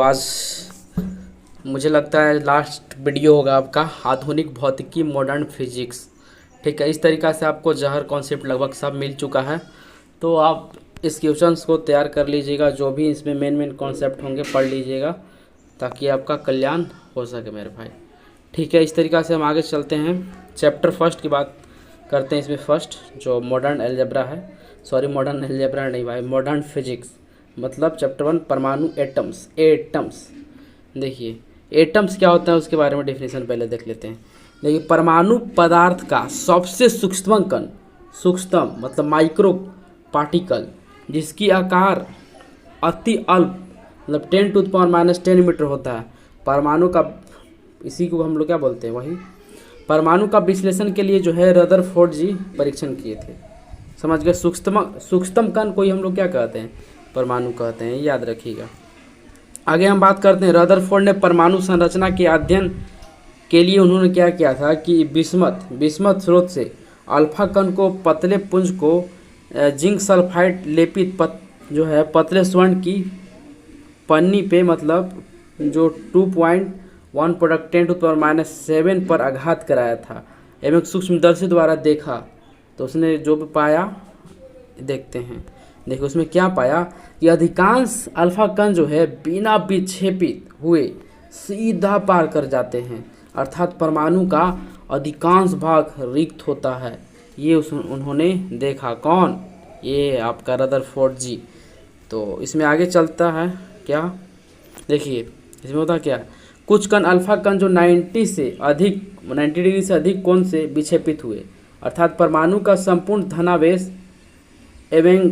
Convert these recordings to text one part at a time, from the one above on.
आज मुझे लगता है लास्ट वीडियो होगा आपका आधुनिक भौतिकी मॉडर्न फिजिक्स। ठीक है, इस तरीक़ा से आपको जहर कॉन्सेप्ट लगभग सब मिल चुका है। तो आप इस क्वेश्चंस को तैयार कर लीजिएगा, जो भी इसमें मेन कॉन्सेप्ट होंगे पढ़ लीजिएगा ताकि आपका कल्याण हो सके मेरे भाई। ठीक है, इस तरीक़ा से हम आगे चलते हैं। चैप्टर फर्स्ट की बात करते हैं। इसमें फर्स्ट जो मॉडर्न अलजेब्रा है, सॉरी मॉडर्न अलजेब्रा नहीं भाई, मॉडर्न फिजिक्स मतलब चैप्टर 1 परमाणु एटम्स। देखिए एटम्स क्या होता है उसके बारे में डेफिनेशन पहले देख लेते हैं। देखिए परमाणु पदार्थ का सबसे सूक्ष्म कण, सूक्ष्म मतलब माइक्रो पार्टिकल, जिसकी आकार अति अल्प मतलब 10⁻⁻10 मीटर होता है। परमाणु का, इसी को हम लोग क्या बोलते हैं, वही परमाणु का विश्लेषण के लिए जो है रदरफोर्ड जी परीक्षण किए थे। समझ गए। सूक्ष्म कण को ही हम लोग क्या कहते हैं, परमाणु कहते हैं, याद रखिएगा। आगे हम बात करते हैं। रदरफोर्ड ने परमाणु संरचना के अध्ययन के लिए उन्होंने क्या किया था कि बिस्मथ स्रोत से अल्फा कण को पतले पुंज को जिंक सल्फाइड लेपित जो है पतले स्वर्ण की पन्नी पे मतलब जो 2.1 प्रोडक्ट 10⁻⁻7 पर आघात कराया था एवं सूक्ष्मदर्शी द्वारा देखा तो उसने जो भी पाया देखते हैं। देखो उसमें क्या पाया कि अधिकांश अल्फा कण जो है बिना विक्षेपित हुए सीधा पार कर जाते हैं, अर्थात परमाणु का अधिकांश भाग रिक्त होता है। ये उन्होंने देखा। कौन? ये आपका रदरफोर्ड जी। तो इसमें आगे चलता है क्या, देखिए इसमें होता क्या, कुछ कण अल्फा कण जो 90 डिग्री से अधिक कोण से विक्षेपित हुए, अर्थात परमाणु का संपूर्ण धनावेश एवं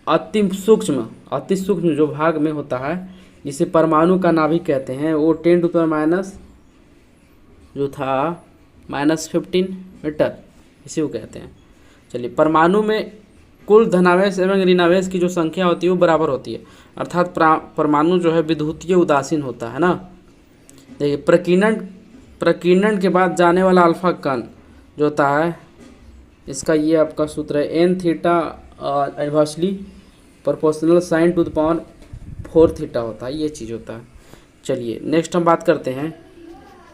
अति सूक्ष्म जो भाग में होता है जिसे परमाणु का नाभिक कहते हैं, वो 10⁻⁻ जो था -15 मीटर, इसी को कहते हैं। चलिए, परमाणु में कुल धनावेश एवं ऋणावेश की जो संख्या होती है वो बराबर होती है, अर्थात परमाणु जो है विद्युतीय उदासीन होता है ना। देखिए प्रकीर्णन के बाद जाने वाला अल्फा कण जो होता है, इसका ये आपका सूत्र है n theta inversely proportional sin to the power 4 theta होता है, ये चीज़ होता है। चलिए नेक्स्ट हम बात करते हैं।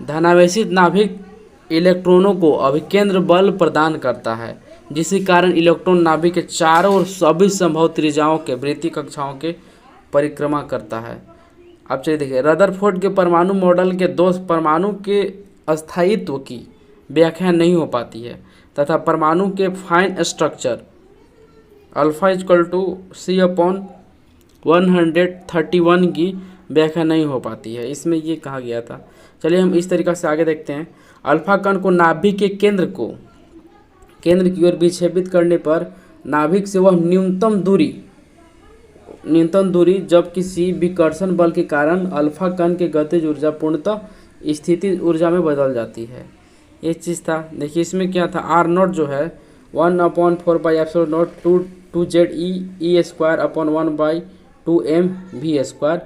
धनावेशित नाभिक इलेक्ट्रॉनों को अभिकेंद्र बल प्रदान करता है, जिसके कारण इलेक्ट्रॉन नाभिक के चारों ओर सभी संभव त्रिज्याओं के वृत्तीय कक्षाओं के परिक्रमा करता है। अब चलिए देखिए, रदरफोर्ड के परमाणु मॉडल के दोष परमाणु के अस्थायित्व की व्याख्या नहीं हो पाती है तथा परमाणु के फाइन स्ट्रक्चर अल्फा C/131 की व्याख्या नहीं हो पाती है। इसमें ये कहा गया था। चलिए हम इस तरीक़ा से आगे देखते हैं। अल्फा कण को नाभिक के केंद्र की ओर विक्षेपित करने पर नाभिक से वह न्यूनतम दूरी जब किसी विकर्षण बल के कारण अल्फा कण के गतिज ऊर्जा पूर्णतः स्थितिज ऊर्जा में बदल जाती है। ये चीज़ था। देखिए इसमें क्या था, R0 जो है 1/4πε0 2Ze²1/2mv²,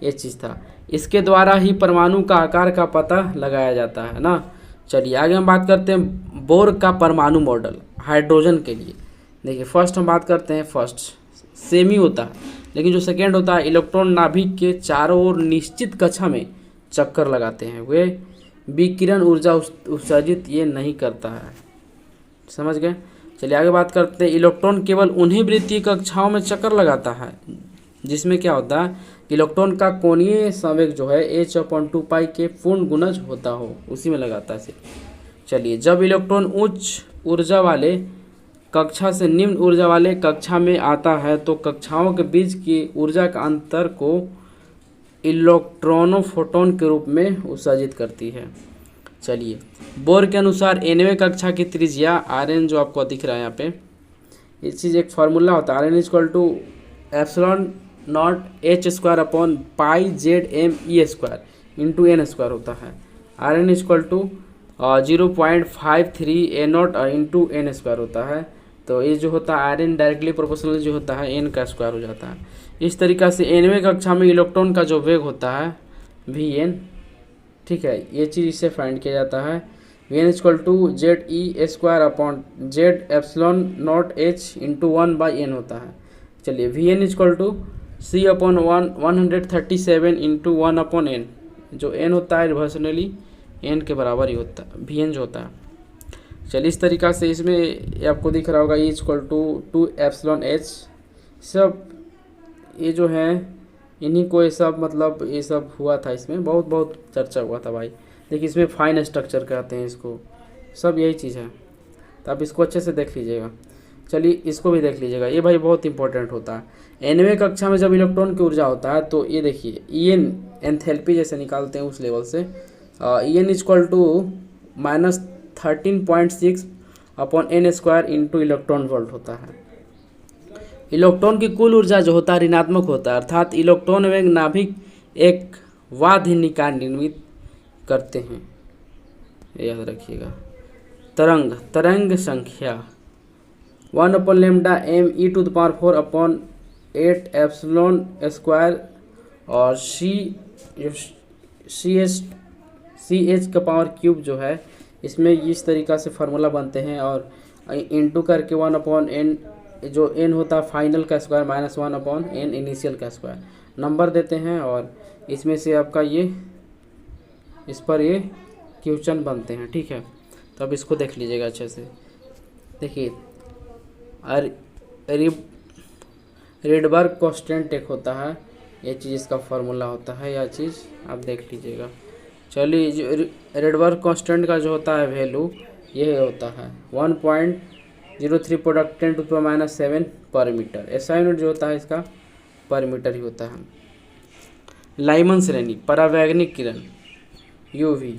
ये चीज़ था। इसके द्वारा ही परमाणु का आकार का पता लगाया जाता है ना। चलिए आगे हम बात करते हैं बोर का परमाणु मॉडल हाइड्रोजन के लिए। देखिए फर्स्ट हम बात करते हैं, फर्स्ट सेमी होता है, लेकिन जो सेकेंड होता है इलेक्ट्रॉन नाभिक के चारों ओर निश्चित कक्षा में चक्कर लगाते हैं, वे विकिरण ऊर्जा उत्सर्जित ये नहीं करता है। समझ गए। चलिए आगे बात करते हैं। इलेक्ट्रॉन केवल उन्हीं वृत्तीय कक्षाओं में चक्कर लगाता है जिसमें क्या होता है, इलेक्ट्रॉन का कोणीय संवेग जो है h/2π के पूर्ण गुणज होता हो, उसी में लगाता है सिर्फ। चलिए जब इलेक्ट्रॉन उच्च ऊर्जा वाले कक्षा से निम्न ऊर्जा वाले कक्षा में आता है तो कक्षाओं के बीच की ऊर्जा का अंतर को इलेक्ट्रॉनों-फोटॉन के रूप में उत्सर्जित करती है। चलिए बोर के अनुसार nवें कक्षा की त्रिज्या Rn जो आपको दिख रहा है यहाँ पे, ये चीज़ एक फार्मूला होता है, Rn = ε0 h²/πZme² इंटू n² होता है। Rn = 0.53 a0 इंटू n² होता है। तो ये जो होता है Rn डायरेक्टली प्रोपोर्शनल जो होता है n का स्क्वायर हो जाता है। इस तरीक़ा से nवें कक्षा में इलेक्ट्रॉन का जो वेग होता है Vn, ठीक है, ये चीज़ इससे फाइंड किया जाता है। Vn = Ze²/Z ε0h into 1/n होता है। चलिए Vn = C upon 137 into 1/n, जो n होता है रिवर्सनली n के बराबर ही होता है, Vn जो होता है। चलिए इस तरीक़ा से इसमें ये आपको दिख रहा होगा E इक्वल टू 2ε/h। सब ये जो है इन्हीं को ये सब मतलब ये सब हुआ था, इसमें बहुत बहुत चर्चा हुआ था भाई। देखिए इसमें फाइन स्ट्रक्चर कहते हैं इसको, सब यही चीज़ है, तो आप इसको अच्छे से देख लीजिएगा। चलिए इसको भी देख लीजिएगा, ये भाई बहुत इंपॉर्टेंट होता है। nवें कक्षा में जब इलेक्ट्रॉन की ऊर्जा होता है तो ये देखिए En एंथैल्पी जैसे निकालते हैं उस लेवल से, En equal to -13.6 upon n² into electron volt होता है। इलेक्ट्रॉन की कुल ऊर्जा जो होता है ऋणात्मक होता है, अर्थात इलेक्ट्रॉन एवं नाभिक एक वाद्य निकाय निर्मित करते हैं, याद रखिएगा। तरंग संख्या 1/λ/m e⁴/8ε² और ch का पावर क्यूब जो है, इसमें इस तरीक़ा से फार्मूला बनते हैं और इंटू करके 1/n जो n होता है फाइनल का स्क्वायर माइनस 1/n इनिशियल का स्क्वायर नंबर देते हैं, और इसमें से आपका ये इस पर ये क्वेश्चन बनते हैं, ठीक है। तो अब इसको देख लीजिएगा अच्छे से। देखिए रिडबर्ग कांस्टेंट एक होता है, ये चीज़ इसका फार्मूला होता है, यह चीज़ आप देख लीजिएगा। चलिए जो रिडबर्ग कांस्टेंट का जो होता है वैल्यू ये होता है 1.03 प्रोडक्ट 10⁻⁷ पर मीटर। ऐसा यूनिट जो होता है इसका पर मीटर ही होता है। लाइमन श्रेणी परावैगनिक किरण UV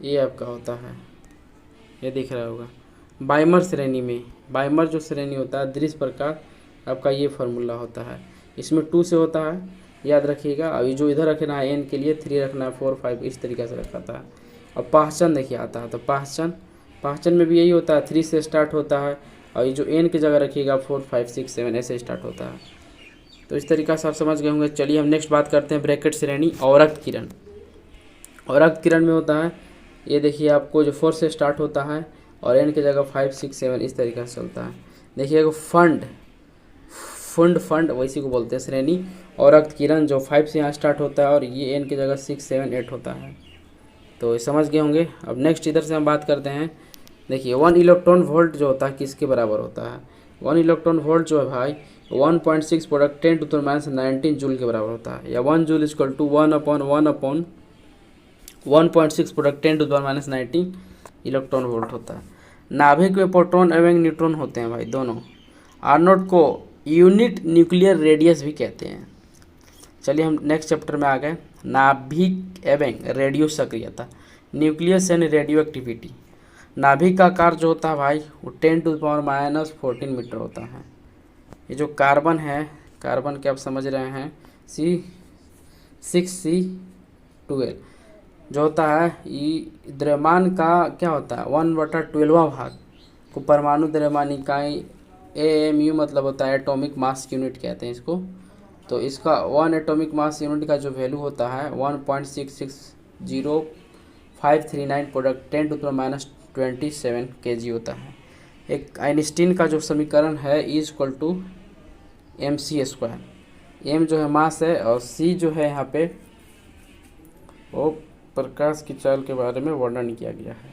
ये आपका होता है, ये दिख रहा होगा। बाइमर श्रेणी में, बाइमर जो श्रेणी होता है दृश्य प्रकाश, आपका ये फार्मूला होता है, इसमें 2 से होता है, याद रखिएगा। अभी जो इधर रखना है n के लिए 3 रखना है, 4 5 इस तरीक़े से रखता है। अब पहचान देखिए आता है, तो पहचान में भी यही होता है, 3 से स्टार्ट होता है, और ये जो n की जगह रखिएगा 4 5 6 7 ऐसे स्टार्ट होता है। तो इस तरीक़ा से आप समझ गए होंगे। चलिए हम नेक्स्ट बात करते हैं ब्रैकेट श्रेणी अवरक्त किरण। अवरक्त किरण में होता है, ये देखिए आपको जो 4 से स्टार्ट होता है और n की जगह 5 6 7 इस तरीक़े से चलता है। देखिएगा फंड वैसी को बोलते हैं श्रेणी अवरक्त किरण, जो 5 से यहाँ स्टार्ट होता है और ये n की जगह 6 7 8 होता है। तो समझ गए होंगे। अब नेक्स्ट इधर से हम बात करते हैं। देखिए 1 इलेक्ट्रॉन वोल्ट जो होता है किसके बराबर होता है? 1 इलेक्ट्रॉन वोल्ट जो है भाई 1.6 प्रोडक्ट 10⁻⁹ जूल के बराबर होता है, या 1 joule equal to 1/1/1.6 product 10⁻⁹ electron volt होता है। नाभिक में प्रोटॉन एवं न्यूट्रॉन होते हैं भाई दोनों। R0 को यूनिट न्यूक्लियर रेडियस भी कहते हैं। चलिए हम नेक्स्ट चैप्टर में आ गए। नाभिक एवं रेडियो सक्रियता, न्यूक्लियस एंड रेडियो एक्टिविटी। नाभिक का आकार जो होता है भाई वो 10⁻⁻14 मीटर होता है। ये जो कार्बन है, कार्बन के आप समझ रहे हैं C6C12 जो होता है, ये द्रव्यमान का क्या होता है 1/12वां भाग को परमाणु द्रव्यमान इकाई AMU मतलब होता है एटॉमिक मास यूनिट कहते हैं इसको। तो इसका 1 एटॉमिक मास यूनिट का जो वैल्यू होता है 1.660539 प्रोडक्ट 10⁻27 kg होता है। एक आइंस्टीन का जो समीकरण है E = mc²। m जो है मास है और c जो है यहाँ पे वो प्रकाश की चाल के बारे में वर्णन किया गया है।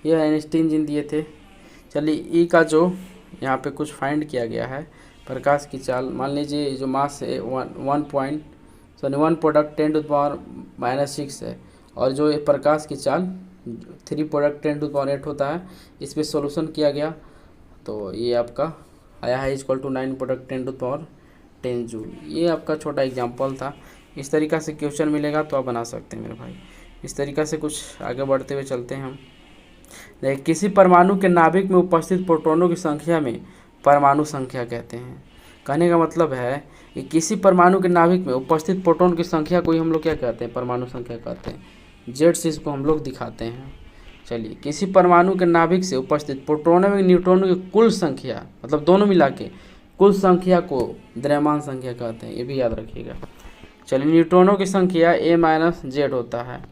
यह आइंस्टीन जिन दिए थे। चलिए E का जो यहाँ पे कुछ फाइंड किया गया है, प्रकाश की चाल मान लीजिए जो मास है 1 प्रोडक्ट 10⁻⁻6 है, और जो ये प्रकाश की चाल 3 प्रोडक्ट 10⁻8 होता है। इस पर सोल्यूशन किया गया तो ये आपका आया है = 9 प्रोडक्ट 10⁻10 जूल। ये आपका छोटा एग्जाम्पल था। इस तरीक़ा से क्वेश्चन मिलेगा तो आप बना सकते हैं मेरे भाई। इस तरीक़ा से कुछ आगे बढ़ते हुए चलते हैं हम। देखिए किसी परमाणु के नाभिक में उपस्थित प्रोटॉनों की संख्या में परमाणु संख्या कहते हैं। कहने का मतलब है कि किसी परमाणु के नाभिक में उपस्थित प्रोटॉन की संख्या को ही हम लोग क्या कहते हैं, परमाणु संख्या कहते हैं। जेड से इसको हम लोग दिखाते हैं। चलिए किसी परमाणु के नाभिक से उपस्थित प्रोटॉन एवं न्यूट्रॉनों की कुल संख्या मतलब दोनों मिला के कुल संख्या को द्रव्यमान संख्या कहते हैं, ये भी याद रखिएगा। चलिए न्यूट्रॉनों की संख्या A-Z होता है,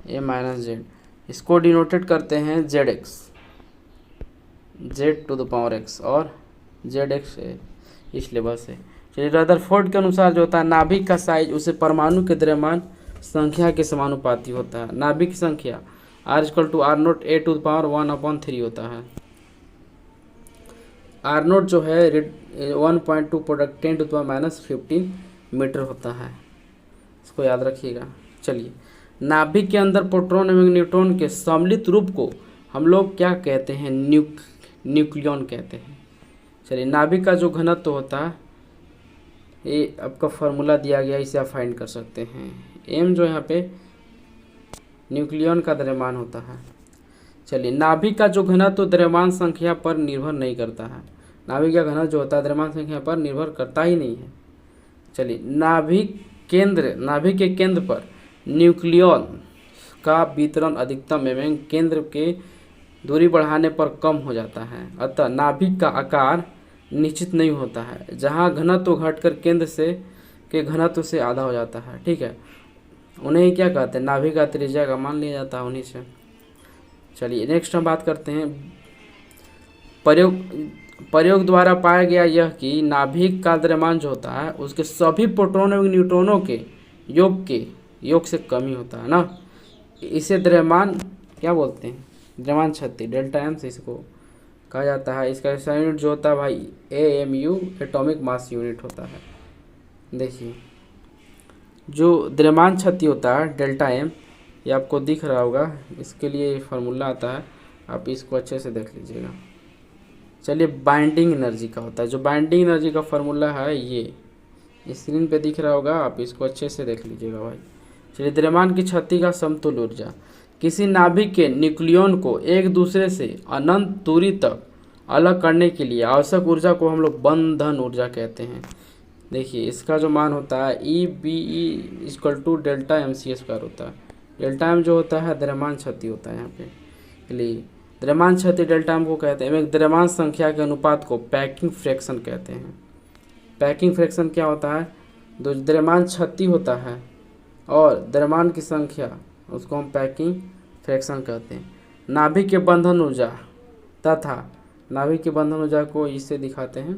A-Z। इसको डिनोटेट करते हैं ZX, Z⁻x और ZX इस लेवल से। चलिए रदरफोर्ड के अनुसार जो होता है नाभिक का साइज उसे परमाणु के द्रव्यमान संख्या के समानुपाती होता है। नाभिक की संख्या R=R0 A⁴ होता है। R0 जो है 1.2 प्रोडक्ट 10⁻⁻15 मीटर होता है, इसको याद रखिएगा। चलिए नाभिक के अंदर प्रोटॉन एवं न्यूट्रॉन के सम्मिलित रूप को हम लोग क्या कहते हैं? न्यूक्लियन कहते हैं। चलिए नाभिक का जो घनत्व होता है ये आपका फॉर्मूला दिया गया, इसे आप फाइंड कर सकते हैं। m जो यहाँ पे न्यूक्लियन का द्रव्यमान होता है। चलिए नाभिक का जो घनत्व द्रव्यमान संख्या पर निर्भर नहीं करता है। नाभिक का घनत्व जो होता है द्रव्यमान संख्या पर निर्भर करता ही नहीं है। चलिए नाभिक के केंद्र पर न्यूक्लियन का वितरण अधिकतम एवं केंद्र के दूरी बढ़ाने पर कम हो जाता है। अतः नाभिक का आकार निश्चित नहीं होता है, जहाँ घनत्व घटकर केंद्र से के घनत्व से आधा हो जाता है। ठीक है, उन्हें क्या कहते हैं? नाभिक का त्रिज्या का मान लिया जाता है उन्हीं से। चलिए नेक्स्ट हम बात करते हैं प्रयोग द्वारा पाया गया यह कि नाभिक का द्रव्यमान जो होता है उसके सभी प्रोटॉन एवं न्यूट्रॉनों के योग से कम ही होता है ना। इसे द्रव्यमान क्या बोलते हैं? द्रव्यमान क्षति ΔM से इसको कहा जाता है। इसका यूनिट जो होता है भाई AMU एटॉमिक मास यूनिट होता है। देखिए जो द्रव्यमान क्षति होता है ΔM, ये आपको दिख रहा होगा, इसके लिए फार्मूला आता है, आप इसको अच्छे से देख लीजिएगा। चलिए बाइंडिंग एनर्जी का होता है, जो बाइंडिंग एनर्जी का फार्मूला है ये स्क्रीन पे दिख रहा होगा, आप इसको अच्छे से देख लीजिएगा भाई। चलिए द्रव्यमान की क्षति का समतुल्य ऊर्जा, किसी नाभिक के न्यूक्लियन को एक दूसरे से अनंत दूरी तक अलग करने के लिए आवश्यक ऊर्जा को हम लोग बंधन ऊर्जा कहते हैं। देखिए इसका जो मान होता है EBE = ΔMc² होता है। ΔM जो होता है द्रव्यमान क्षति होता है यहाँ पे। चलिए द्रव्यमान क्षति ΔM को कहते हैं एवं द्रव्यमान संख्या के अनुपात को पैकिंग फ्रैक्शन कहते हैं। पैकिंग फ्रैक्शन क्या होता है? जो द्रव्यमान क्षति होता है और द्रव्यमान की संख्या, उसको हम पैकिंग फ्रैक्शन कहते हैं। नाभिक के बंधन ऊर्जा को इससे दिखाते हैं,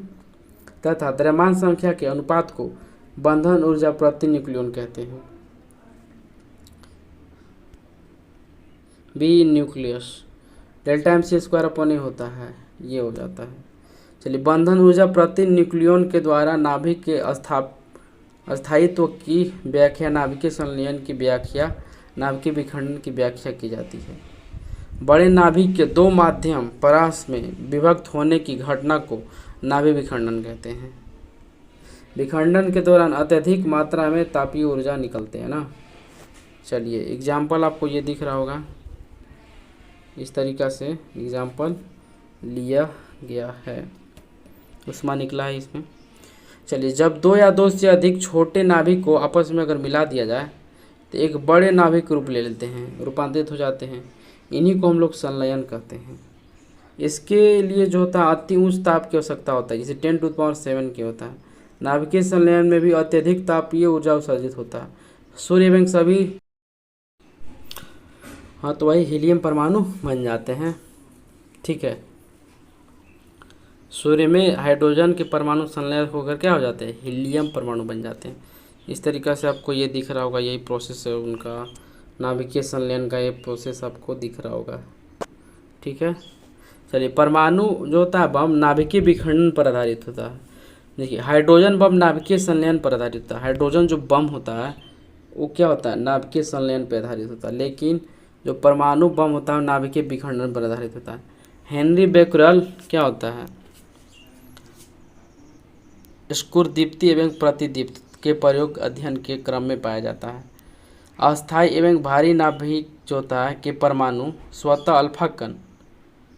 तथा द्रव्यमान संख्या के अनुपात को बंधन ऊर्जा प्रति न्यूक्लियन कहते हैं। बी न्यूक्लियस ΔMc² होता है, ये हो जाता है। चलिए बंधन ऊर्जा प्रति न्यूक्लियन के द्वारा नाभिक के अस्थायित्व की व्याख्या, नाभिकीय संलयन की व्याख्या, नाभिकीय विखंडन की व्याख्या की जाती है। बड़े नाभिक के दो माध्यम परास में विभक्त होने की घटना को नाभिक विखंडन कहते हैं। विखंडन के दौरान अत्यधिक मात्रा में तापीय ऊर्जा निकलते हैं ना। चलिए एग्जाम्पल आपको ये दिख रहा होगा, इस तरीक़ा से एग्जाम्पल लिया गया है, उष्मा निकला है इसमें। चलिए जब दो या दो से अधिक छोटे नाभिक को आपस में अगर मिला दिया जाए तो एक बड़े नाभिक रूप ले लेते हैं, रूपांतरित हो जाते हैं। इन्हीं को हम लोग संलयन कहते हैं। इसके लिए जो होता है अति उच्च ताप की आवश्यकता होता है, जैसे 10⁻⁷ के होता है। नाभिकीय संलयन में भी अत्यधिक तापीय ऊर्जा उत्सर्जित होता है। सूर्य एवं सभी तो वही हीलियम परमाणु बन जाते हैं। ठीक है, सूर्य में हाइड्रोजन के परमाणु संलयन होकर क्या हो जाते हैं? हीलियम परमाणु बन जाते हैं। इस तरीक़ा से आपको ये दिख रहा होगा, यही प्रोसेस है उनका, नाभिकीय संलयन का ये प्रोसेस आपको दिख रहा होगा। ठीक है, चलिए परमाणु जो होता है बम नाभिकीय विखंडन पर आधारित होता है। देखिए हाइड्रोजन बम नाभिकीय संलयन पर आधारित होता है। हाइड्रोजन जो बम होता है वो क्या होता है? नाभिकीय संलयन पर आधारित होता है। लेकिन जो परमाणु बम होता है नाभिकीय विखंडन पर आधारित होता है। हेनरी बेक्वेरेल क्या होता है? स्फुरदीप्ति एवं प्रतिदीप्ति के प्रयोग अध्ययन के क्रम में पाया जाता है। अस्थायी एवं भारी नाभिक जो होता है के परमाणु स्वतः अल्फा कण,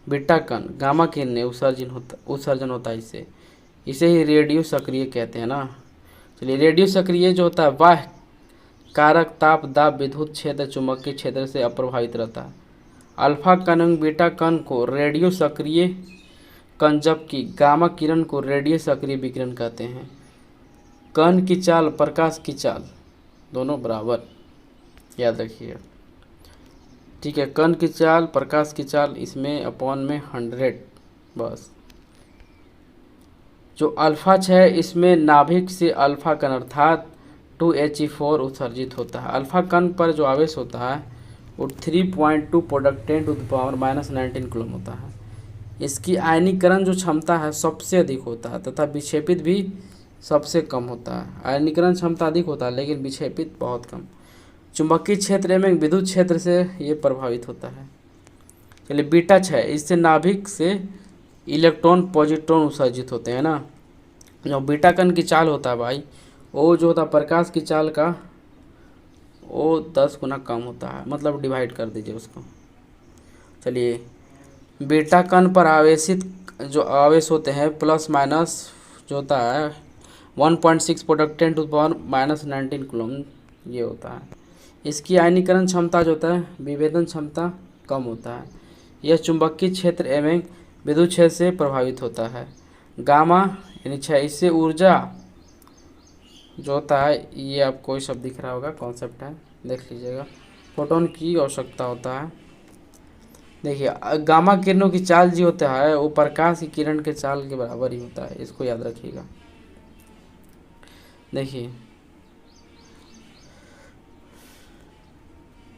बीटा कण, गामा किरणें उत्सर्जन होता है। इसे ही रेडियो सक्रिय कहते हैं ना। चलिए रेडियो सक्रिय जो होता है वह कारक ताप दाब विद्युत क्षेत्र चुंबकीय क्षेत्र से अप्रभावित रहता है। अल्फा कण एवं बीटा कण को रेडियो सक्रिय कण, जबकि गामा किरण को रेडियो सक्रिय विकिरण कहते हैं। कण की चाल, प्रकाश की चाल दोनों बराबर, याद रखिए। ठीक है, कण की चाल, प्रकाश की चाल, इसमें अपॉन में 100 बस। जो अल्फा 6 इसमें नाभिक से अल्फा कण अर्थात 2He4 उत्सर्जित होता है। अल्फा कण पर जो आवेश होता है वो 3.2 product 10 to the power -19 coulomb होता है। इसकी आयनीकरण जो क्षमता है सबसे अधिक होता है तथा विक्षेपित भी सबसे कम होता है। आयनीकरण क्षमता अधिक होता है लेकिन विक्षेपित बहुत कम। चुंबकीय क्षेत्र में विद्युत क्षेत्र से ये प्रभावित होता है। चलिए बीटा 6 इससे नाभिक से इलेक्ट्रॉन पॉजिट्रॉन उत्सर्जित होते हैं ना। जो बीटा कण की चाल होता है भाई वो जो होता है प्रकाश की चाल का वो 10 गुना कम होता है, मतलब डिवाइड कर दीजिए उसको। चलिए बीटा कण पर आवेशित जो आवेश होते हैं प्लस माइनस जो होता है 1.6 product 10 to the power -19 coulomb ये होता है। इसकी आयनीकरण क्षमता जो होता है विभेदन क्षमता कम होता है। यह चुंबकीय क्षेत्र एवं विद्युत क्षेत्र से प्रभावित होता है। गामा यानी 6 इससे ऊर्जा जो होता है ये आपको ये सब दिख रहा होगा, कॉन्सेप्ट है देख लीजिएगा। फोटोन की आवश्यकता होता है। देखिए गामा किरणों की चाल जो होता है वो प्रकाश की किरण के चाल के बराबर ही होता है, इसको याद रखिएगा।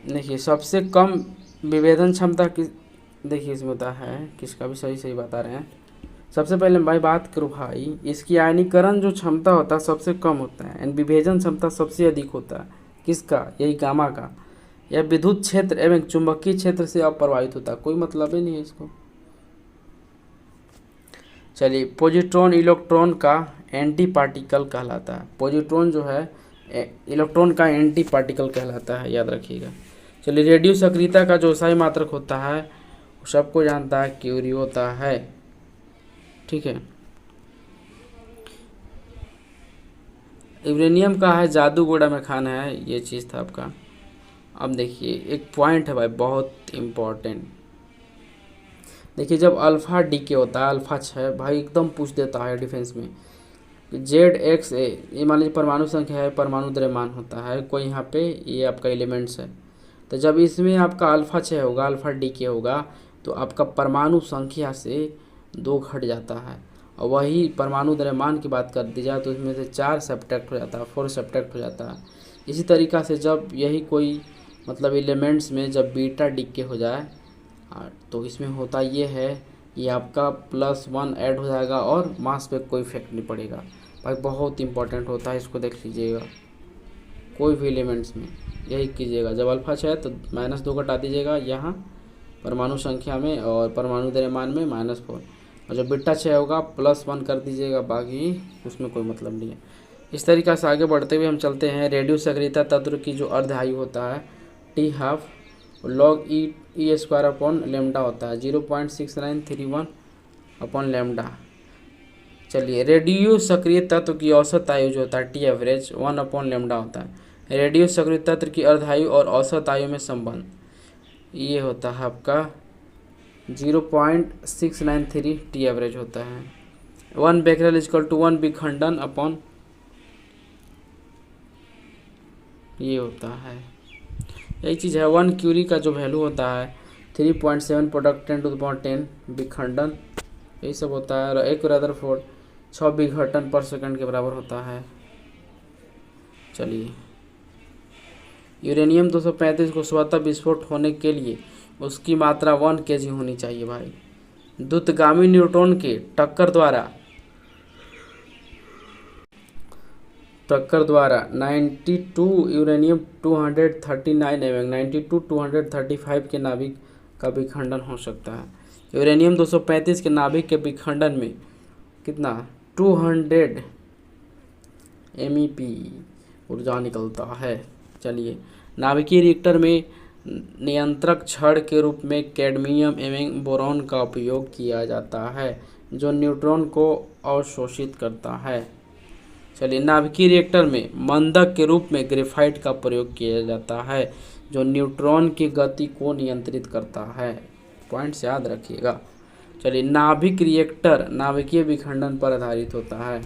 देखिए सबसे कम विभेदन क्षमता की देखिए इसमें होता है किसका भी सही बता रहे हैं। सबसे पहले भाई बात करूँ भाई इसकी आयनीकरण जो क्षमता होता है सबसे कम होता है एंड विभेदन क्षमता सबसे अधिक होता है। किसका? यही गामा का। यह विद्युत क्षेत्र एवं चुंबकीय क्षेत्र से अप्रभावित होता है, कोई मतलब ही नहीं है इसको। चलिए पॉजिट्रॉन इलेक्ट्रॉन का एंटी पार्टिकल कहलाता है। पॉजिट्रॉन जो है इलेक्ट्रॉन का एंटी पार्टिकल कहलाता है, याद रखिएगा। चलिए रेडियो सक्रियता का जो सही मात्रक होता है सबको जानता है क्यूरी होता है, ठीक है। यूरेनियम का है जादू गोड़ा में खाना है, ये चीज़ था आपका। अब देखिए एक पॉइंट है भाई बहुत इम्पोर्टेंट। देखिए जब अल्फा डीके होता है अल्फा 6 भाई एकदम पूछ देता है डिफेंस में ZXA ये मान लीजिए परमाणु संख्या है, परमाणु द्रव्यमान होता है कोई, यहाँ पे ये आपका एलिमेंट्स है। तो जब इसमें आपका अल्फा 6 होगा अल्फा डीके होगा तो आपका परमाणु संख्या से 2 घट जाता है। और वही परमाणु द्रव्यमान की बात कर दी जाए तो इसमें से 4 सब्ट्रैक्ट हो जाता है, 4 सब्ट्रैक्ट हो जाता है। इसी तरीक़ा से जब यही कोई मतलब एलिमेंट्स में जब बीटा डीके हो जाए तो इसमें होता ये है कि आपका +1 ऐड हो जाएगा और मास पे कोई इफेक्ट नहीं पड़ेगा। भाई बहुत इंपॉर्टेंट होता है, इसको देख लीजिएगा। कोई भी एलिमेंट्स में यही कीजिएगा, जब अल्फा 6 है तो -2 घटा दीजिएगा यहाँ परमाणु संख्या में और परमाणु द्रव्यमान में -4, और जब बीटा 6 होगा +1 कर दीजिएगा, बाकी उसमें कोई मतलब नहीं है। इस तरीक़ा से आगे बढ़ते हुए हम चलते हैं। रेडियो सक्रियता तत्व की जो अर्धआयु होता है T½ log E² upon lambda होता है 0.6931 अपॉन लेमडा। चलिए रेडियो सक्रिय तत्व की औसत आयु जो होता है T एवरेज 1 अपॉन लेमडा होता है। रेडियो सक्रिय तत्व की अर्धायु और औसत आयु में संबंध ये होता है आपका 0.693 T एवरेज होता है। 1 बेकरेल इक्वल टू 1 विखंडन अपॉन ये होता है, यही चीज़ है। 1 क्यूरी का जो वैल्यू होता है 3.7 प्रोडक्ट 10 टू द पावर 10 विखंडन यही सब होता है। और 1 रदरफोर्ड 6 विघटन पर सेकंड के बराबर होता है। चलिए यूरेनियम 235 को स्वतः विस्फोट होने के लिए उसकी मात्रा 1 kg होनी चाहिए भाई। द्रुतगामी न्यूट्रॉन के टक्कर द्वारा 92 यूरेनियम 239 एवं 92 235 के नाभिक का विखंडन हो सकता है। यूरेनियम 235 के नाभिक के विखंडन में कितना 200 MeV ऊर्जा निकलता है। चलिए नाभिकीय रिएक्टर में नियंत्रक छड़ के रूप में कैडमियम एवं बोरॉन का उपयोग किया जाता है जो न्यूट्रॉन को अवशोषित करता है। चलिए नाभिकीय रिएक्टर में मंदक के रूप में ग्रेफाइट का प्रयोग किया जाता है जो न्यूट्रॉन की गति को नियंत्रित करता है। पॉइंट्स याद रखिएगा। चलिए नाभिक रिएक्टर नाभिकीय विखंडन पर आधारित होता है।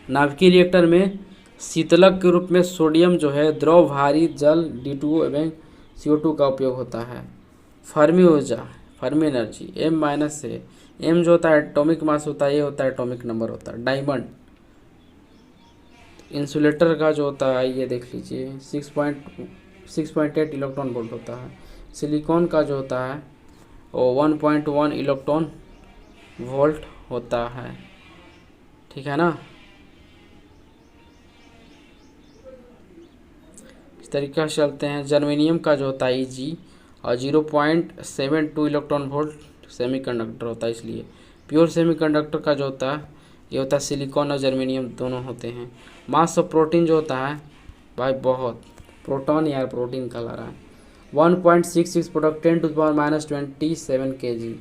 नाभिकीय रिएक्टर में शीतलक के रूप में सोडियम जो है द्रव भारी जल D2O एवं CO2 का उपयोग होता है। फर्मी ऊर्जा फर्मी एनर्जी M- से एम जो होता है एटॉमिक मास होता है, ये होता है एटॉमिक नंबर होता है। डायमंड इंसुलेटर का जो होता है ये देख लीजिए 6.8 इलेक्ट्रॉन वोल्ट होता है। सिलिकॉन का जो होता है वो 1.1 इलेक्ट्रॉन वोल्ट होता है, ठीक है ना। इस तरीके से चलते हैं। जर्मेनियम का जो होता है Eg और 0.72 इलेक्ट्रॉन वोल्ट सेमीकंडक्टर होता है, इसलिए प्योर सेमीकंडक्टर का जो होता है ये होता है सिलिकॉन और जर्मेनियम दोनों होते हैं। मास ऑफ प्रोटीन जो होता है भाई बहुत, प्रोटॉन यार प्रोटीन कहला रहा है, 1.66 प्रोडक्ट 10⁻27 kg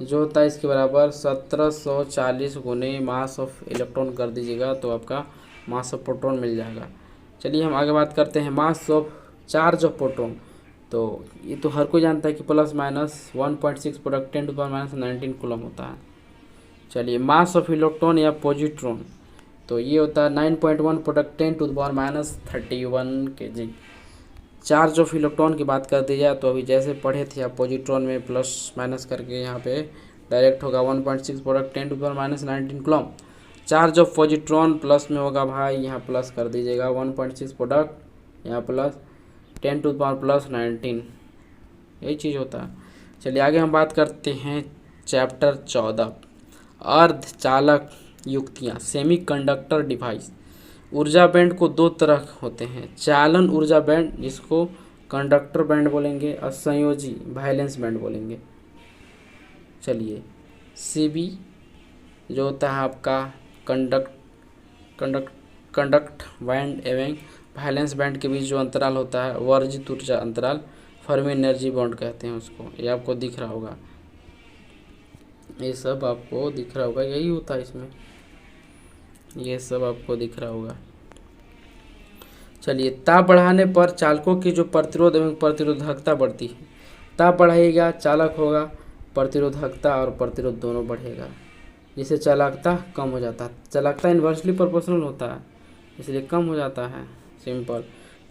जो होता है इसके बराबर 1740 गुने मास ऑफ इलेक्ट्रॉन कर दीजिएगा तो आपका मास ऑफ प्रोटॉन मिल जाएगा। चलिए हम आगे बात करते हैं mass of charge of proton. तो ये तो हर कोई जानता है कि प्लस माइनस 1.6 प्रोडक्ट 10⁻19 कूलम होता है। चलिए मास ऑफ इलेक्ट्रॉन या पॉजिट्रॉन, तो ये होता है 9.1 product 10⁻31 kg। Charge of electron की बात कर दी जाए तो अभी जैसे पढ़े थे आप पॉजिट्रॉन में प्लस माइनस करके यहाँ पे डायरेक्ट होगा 1.6 product 10⁻19 coulomb. Charge of positron plus में होगा भाई, यहाँ प्लस कर दीजिएगा 1.6 प्रोडक्ट यहाँ प्लस 10⁻+19, यही चीज़ होता है। चलिए आगे हम बात करते हैं चैप्टर 14 अर्धचालक युक्तियाँ सेमीकंडक्टर डिवाइस। ऊर्जा बैंड को दो तरह होते हैं, चालन ऊर्जा बैंड जिसको कंडक्टर बैंड बोलेंगे और संयोजी वैलेंस बैंड बोलेंगे। चलिए सीबी जो होता है आपका कंडक्ट बैंड एवं वैलेंस बैंड के बीच जो अंतराल होता है वर्जित ऊर्जा अंतराल फर्मी एनर्जी बॉन्ड कहते हैं उसको। ये आपको दिख रहा होगा, ये सब आपको दिख रहा होगा, यही होता है इसमें, ये सब आपको दिख रहा होगा। चलिए ताप बढ़ाने पर चालकों की जो प्रतिरोध एवं प्रतिरोधकता बढ़ती है। ताप बढ़ाइएगा चालक होगा, प्रतिरोधकता और प्रतिरोध दोनों बढ़ेगा, जिससे चालकता कम हो जाता है। चालकता इन्वर्सली प्रोपोर्शनल होता है इसलिए कम हो जाता है, सिंपल।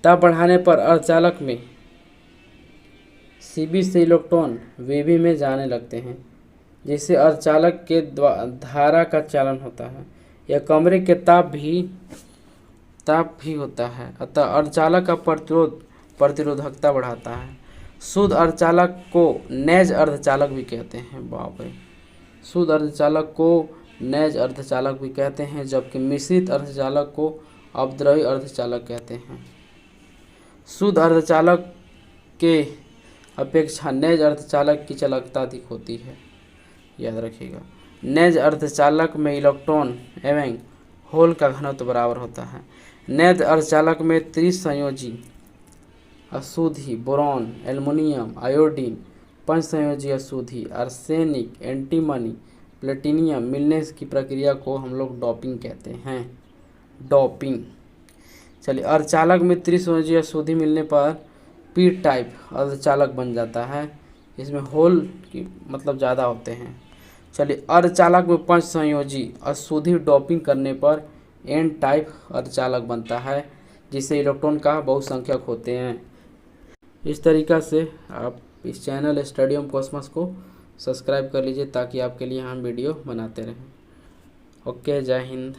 ताप बढ़ाने पर अर्धचालक में सीबी से इलेक्ट्रॉन वेबी में जाने लगते हैं, जिससे अर्धचालक के धारा का चालन होता है। यह कमरे के ताप भी होता है, अतः अर्धचालक का प्रतिरोधकता बढ़ाता है। शुद्ध अर्धचालक को नैज अर्धचालक भी कहते हैं, बाप रे, शुद्ध अर्धचालक को नैज अर्धचालक भी कहते हैं, जबकि मिश्रित अर्धचालक को अपद्रवी अर्धचालक कहते हैं। शुद्ध अर्धचालक के अपेक्षा नैज अर्धचालक की चालकता अधिक होती है, याद रखिएगा। नैज अर्धचालक में इलेक्ट्रॉन एवं होल का घनत्व बराबर होता है। नैज अर्धचालक में त्रिसंयोजी अशुद्धि बोरॉन एल्युमिनियम आयोडीन, पंचसंयोजी अशुद्धि आर्सेनिक एंटीमनी प्लेटिनियम मिलने की प्रक्रिया को हम लोग डोपिंग कहते हैं, डोपिंग। चलिए अर्धचालक में त्रिसंयोजी अशुद्धि मिलने पर पी टाइप अर्धचालक बन जाता है, इसमें होल की मतलब ज़्यादा होते हैं। चलिए अर्धचालक में पंच संयोजी अशुद्धि डोपिंग करने पर एन टाइप अर्धचालक बनता है, जिससे इलेक्ट्रॉन का बहुसंख्यक होते हैं। इस तरीक़ा से आप इस चैनल स्टडी ऑफ कॉस्मोस को सब्सक्राइब कर लीजिए ताकि आपके लिए हम वीडियो बनाते रहें। ओके, जय हिंद।